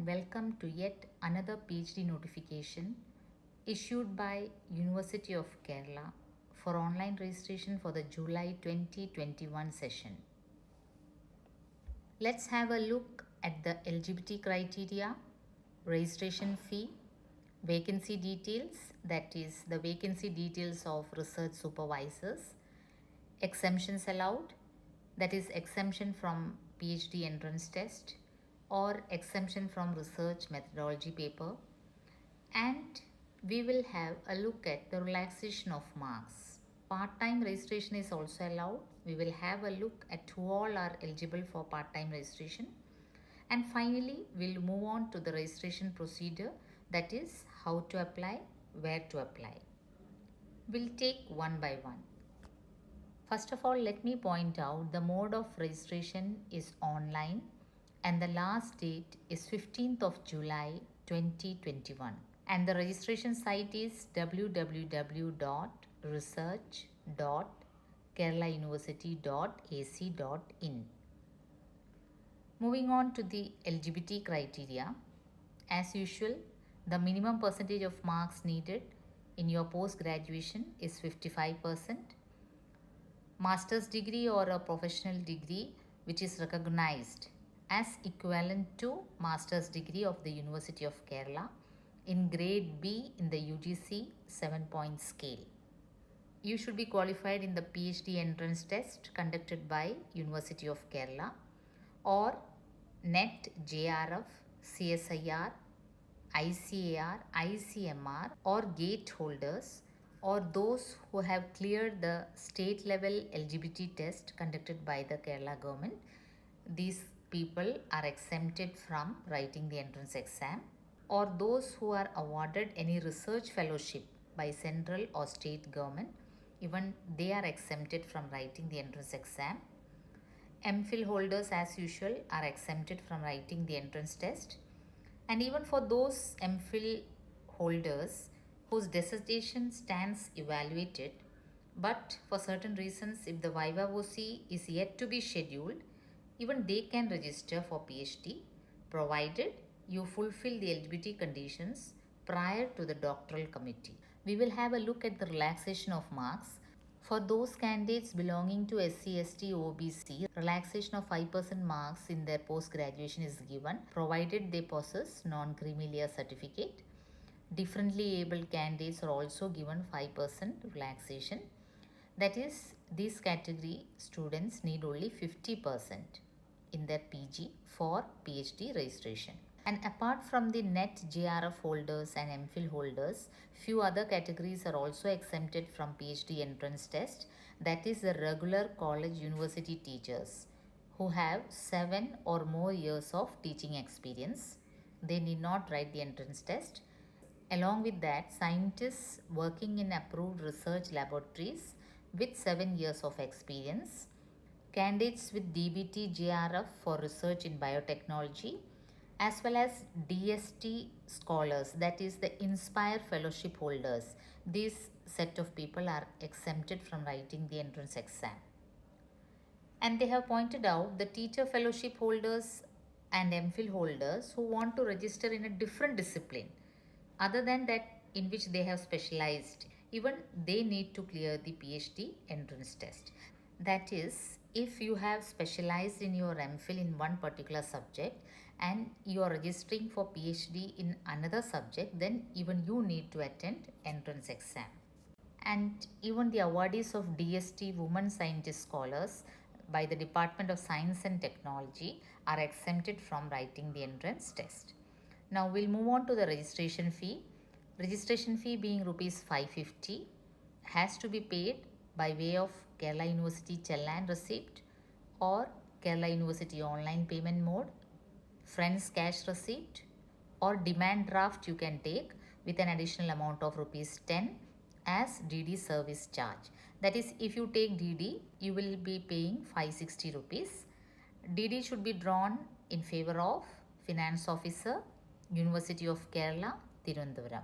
and welcome to yet another PhD notification issued by University of Kerala for online registration for the July 2021 session. Let's have a look at the eligibility criteria, registration fee, vacancy details, that is the vacancy details of research supervisors, exemptions allowed, that is exemption from PhD entrance test or exemption from research methodology paper, and we will have a look at the relaxation of marks. Part-time registration is also allowed. We will have a look at who all are eligible for part-time registration. And finally, we'll move on to the registration procedure, that is how to apply, where to apply. We'll take one by one. First of all, let me point out the mode of registration is online and the last date is 15th of July 2021. And the registration site is www.research.keralauniversity.ac.in. Moving on to the eligibility criteria. As usual, the minimum percentage of marks needed in your post graduation is 55%. Master's degree or a professional degree which is recognized as equivalent to master's degree of the University of Kerala in grade B in the UGC 7-point scale. You should be qualified in the PhD entrance test conducted by University of Kerala or NET, JRF, CSIR, ICAR, ICMR or GATE holders, or those who have cleared the state level eligibility test conducted by the Kerala government. These people are exempted from writing the entrance exam, or those who are awarded any research fellowship by central or state government, even they are exempted from writing the entrance exam. MPhil holders, as usual, are exempted from writing the entrance test. And even for those MPhil holders whose dissertation stands evaluated, but for certain reasons, if the Viva VOC is yet to be scheduled, even they can register for PhD, provided you fulfill the eligibility conditions prior to the doctoral committee. We will have a look at the relaxation of marks. For those candidates belonging to SC, ST, OBC, relaxation of 5% marks in their post-graduation is given, provided they possess non-creamy layer certificate. Differently abled candidates are also given 5% relaxation. That is, these category students need only 50% in their PG for PhD registration. And apart from the NET, JRF holders and MPhil holders, few other categories are also exempted from PhD entrance test. That is the regular college university teachers who have 7 or more years of teaching experience. They need not write the entrance test. Along with that, scientists working in approved research laboratories with 7 years of experience, candidates with DBT JRF for research in biotechnology, as well as DST scholars, that is the Inspire Fellowship holders. This set of people are exempted from writing the entrance exam. And they have pointed out the teacher fellowship holders and MPhil holders who want to register in a different discipline other than that in which they have specialized, even they need to clear the PhD entrance test. That is, if you have specialized in your MPhil in one particular subject and you are registering for PhD in another subject, then even you need to attend entrance exam. And even the awardees of DST Women Scientist Scholars by the Department of Science and Technology are exempted from writing the entrance test. Now we'll move on to the registration fee. Registration fee being rupees 550 has to be paid by way of Kerala University Chellan receipt or Kerala University online payment mode, friends cash receipt, or demand draft you can take with an additional amount of rupees 10 as DD service charge. That is, if you take DD, you will be paying 560 rupees. DD should be drawn in favor of Finance Officer, University of Kerala, Tirunelveli.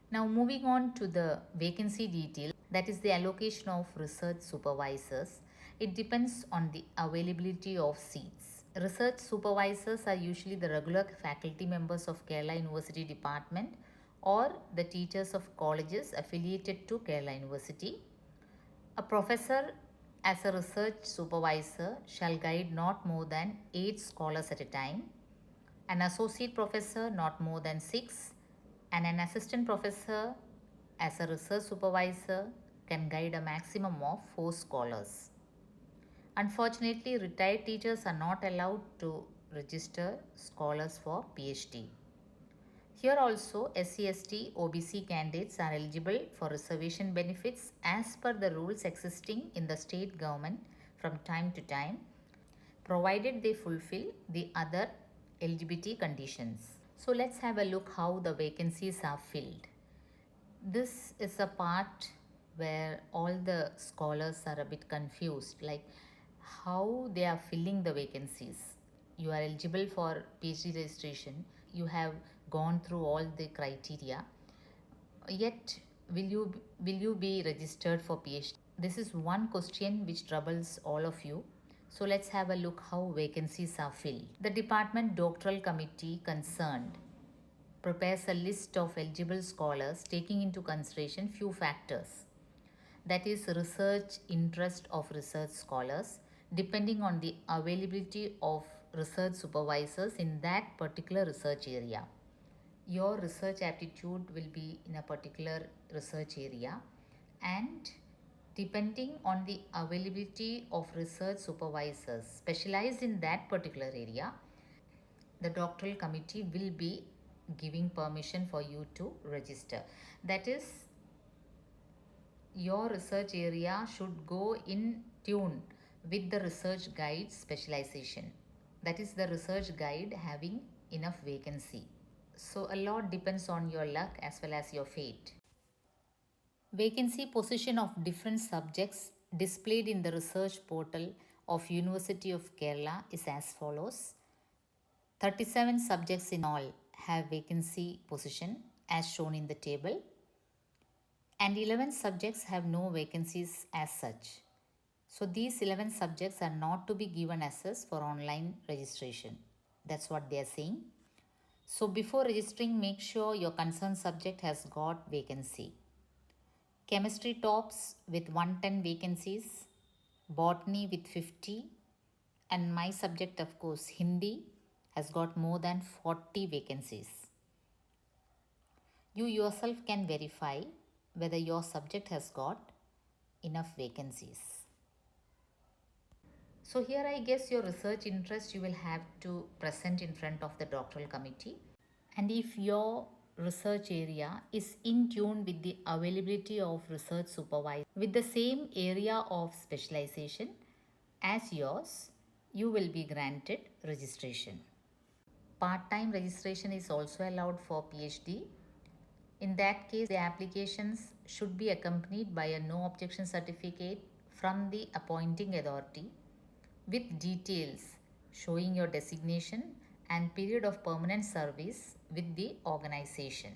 Now moving on to the vacancy detail, that is the allocation of research supervisors. It depends on the availability of seats. Research supervisors are usually the regular faculty members of Kerala University Department or the teachers of colleges affiliated to Kerala University. A professor as a research supervisor shall guide not more than 8 scholars at a time, an associate professor not more than 6, and an assistant professor as a research supervisor can guide a maximum of 4 scholars. Unfortunately, retired teachers are not allowed to register scholars for PhD. Here also, SC/ST OBC candidates are eligible for reservation benefits as per the rules existing in the state government from time to time, provided they fulfill the other eligibility conditions. So let's have a look how the vacancies are filled. This is a part where all the scholars are a bit confused, like how they are filling the vacancies. You are eligible for PhD registration, you have gone through all the criteria, yet will you be registered for PhD? This is one question which troubles all of you. So let's have a look how vacancies are filled. The department doctoral committee concerned prepares a list of eligible scholars taking into consideration few factors, that is research interest of research scholars, depending on the availability of research supervisors in that particular research area. Your research aptitude will be in a particular research area, and depending on the availability of research supervisors specialized in that particular area, the doctoral committee will be giving permission for you to register. That is, your research area should go in tune with the research guide specialization. That is, the research guide having enough vacancy. So a lot depends on your luck as well as your fate. Vacancy position of different subjects displayed in the research portal of University of Kerala is as follows. 37 subjects in all have vacancy position as shown in the table, and 11 subjects have no vacancies as such. So these 11 subjects are not to be given access for online registration. That's what they are saying. So before registering, make sure your concerned subject has got vacancy. Chemistry tops with 110 vacancies, botany with 50, and my subject, of course, Hindi, has got more than 40 vacancies. You yourself can verify whether your subject has got enough vacancies. So here I guess your research interest you will have to present in front of the doctoral committee. And if your research area is in tune with the availability of research supervisor with the same area of specialization as yours, you will be granted registration. Part-time registration is also allowed for PhD. In that case, the applications should be accompanied by a no objection certificate from the appointing authority with details showing your designation and period of permanent service with the organization.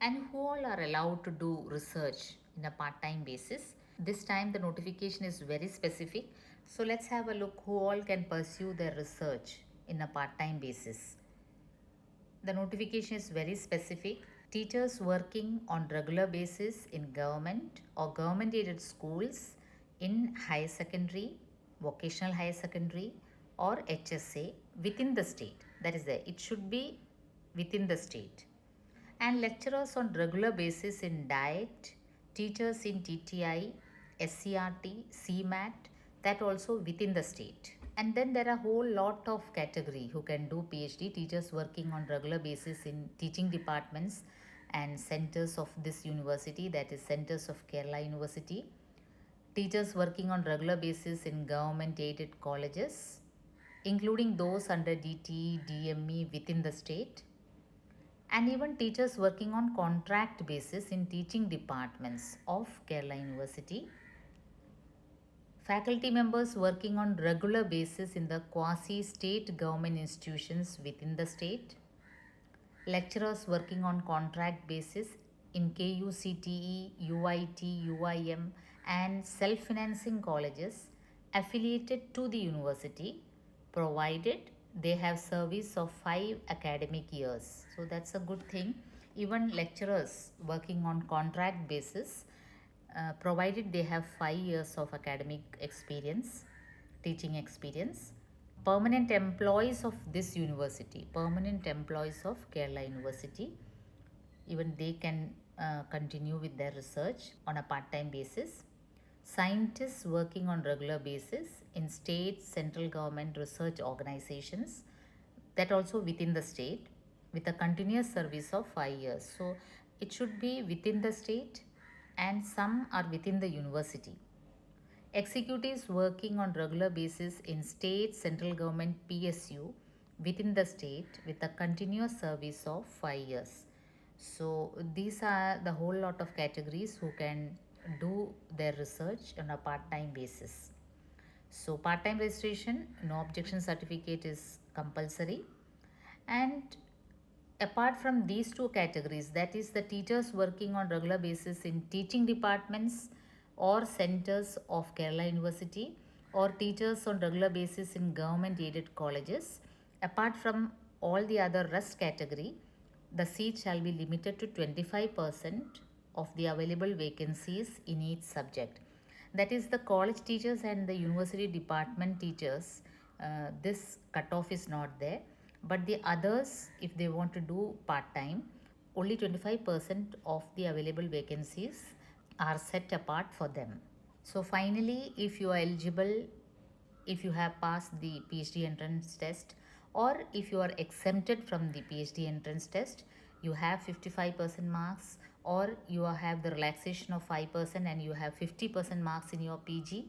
And who all are allowed to do research in a part-time basis? This time the notification is very specific. So let's have a look who all can pursue their research in a part-time basis. The notification is very specific. Teachers working on regular basis in government or government aided schools in higher secondary, vocational higher secondary or HSA within the state. That is there. It should be within the state. And lecturers on regular basis in diet, teachers in TTI, SCRT, CMAT, that also within the state. And then there are a whole lot of category who can do PhD, teachers working on regular basis in teaching departments and centers of this university, that is centers of Kerala University, teachers working on regular basis in government aided colleges, including those under DTE, DME within the state, and even teachers working on contract basis in teaching departments of Kerala University, faculty members working on regular basis in the quasi-state government institutions within the state, lecturers working on contract basis in KUCTE, UIT, UIM and self-financing colleges affiliated to the university, provided they have service of 5 academic years. So that's a good thing. Even lecturers working on contract basis, provided they have 5 years of academic experience, teaching experience. Permanent employees of this university, permanent employees of Kerala University, even they can continue with their research on a part-time basis. Scientists working on regular basis in state, central government research organizations, that also within the state, with a continuous service of 5 years. So it should be within the state, and some are within the university. Executives working on regular basis in state, central government PSU within the state with a continuous service of 5 years. So these are the whole lot of categories who can do their research on a part-time basis. So part-time registration, no objection certificate is compulsory. And apart from these two categories, that is the teachers working on regular basis in teaching departments or centers of Kerala University, or teachers on regular basis in government aided colleges, apart from all the other rest category, the seat shall be limited to 25% of the available vacancies in each subject. That is the college teachers and the university department teachers, this cutoff is not there. But the others, if they want to do part-time, only 25% of the available vacancies are set apart for them. So finally, if you are eligible, if you have passed the PhD entrance test, or if you are exempted from the PhD entrance test, you have 55% marks, or you have the relaxation of 5% and you have 50% marks in your PG,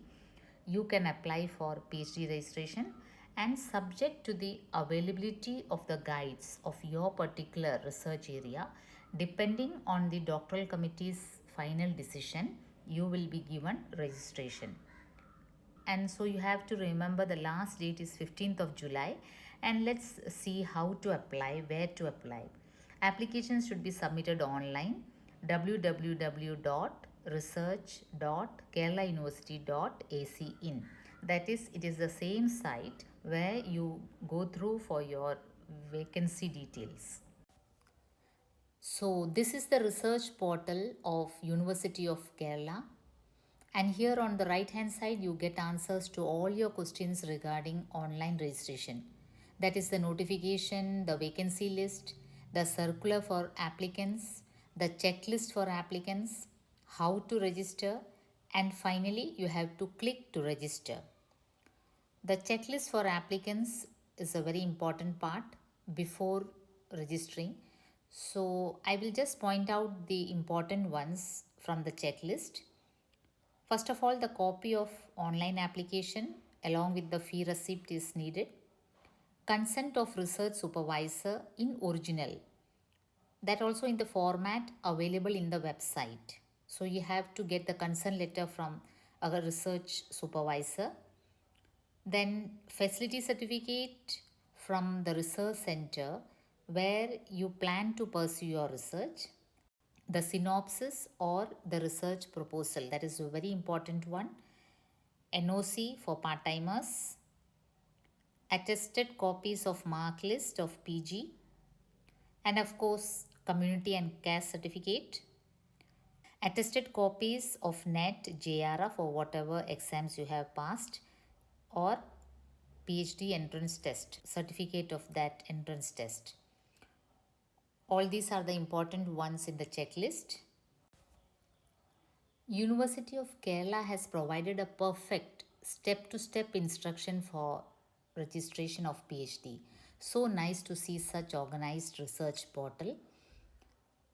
you can apply for PhD registration, and subject to the availability of the guides of your particular research area, depending on the doctoral committee's final decision, you will be given registration. And so you have to remember the last date is 15th of July. And let's see how to apply, where to apply. Applications should be submitted online, www.research.keralauniversity.ac.in. That is, it is the same site where you go through for your vacancy details. So this is the research portal of University of Kerala. And here on the right hand side, you get answers to all your questions regarding online registration. That is the notification, the vacancy list, the circular for applicants, the checklist for applicants, how to register, and finally you have to click to register. The checklist for applicants is a very important part before registering. So I will just point out the important ones from the checklist. First of all, the copy of online application along with the fee receipt is needed. Consent of research supervisor in original, that also in the format available in the website. So you have to get the consent letter from a research supervisor. Then facility certificate from the research center where you plan to pursue your research. The synopsis or the research proposal, that is a very important one. NOC for part-timers. Attested copies of mark list of PG. And of course, community and caste certificate. Attested copies of NET, JRF or whatever exams you have passed, or PhD entrance test, certificate of that entrance test. All these are the important ones in the checklist. University of Kerala has provided a perfect step-to-step instruction for registration of PhD. So nice to see such organized research portal.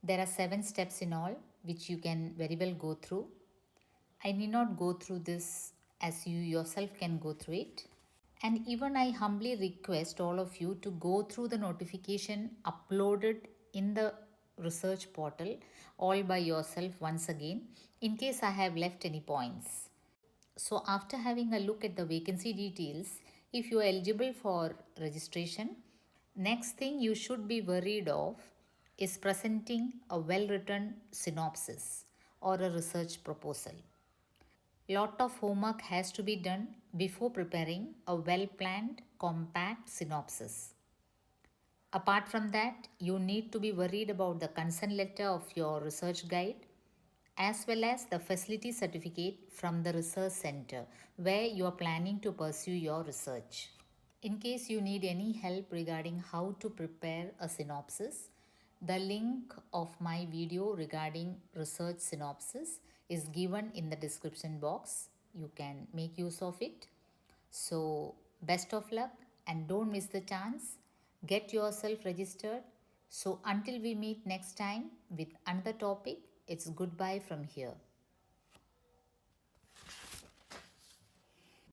There are 7 steps in all which you can very well go through. I need not go through this, as you yourself can go through it. And even I humbly request all of you to go through the notification uploaded in the research portal all by yourself once again, in case I have left any points. So after having a look at the vacancy details, if you are eligible for registration, next thing you should be worried of is presenting a well-written synopsis or a research proposal. Lot of homework has to be done before preparing a well-planned, compact synopsis. Apart from that, you need to be worried about the consent letter of your research guide as well as the facility certificate from the research center where you are planning to pursue your research. In case you need any help regarding how to prepare a synopsis, the link of my video regarding research synopsis is given in the description box. You can make use of it. So, best of luck and don't miss the chance. Get yourself registered. So, until we meet next time with another topic, it's goodbye from here.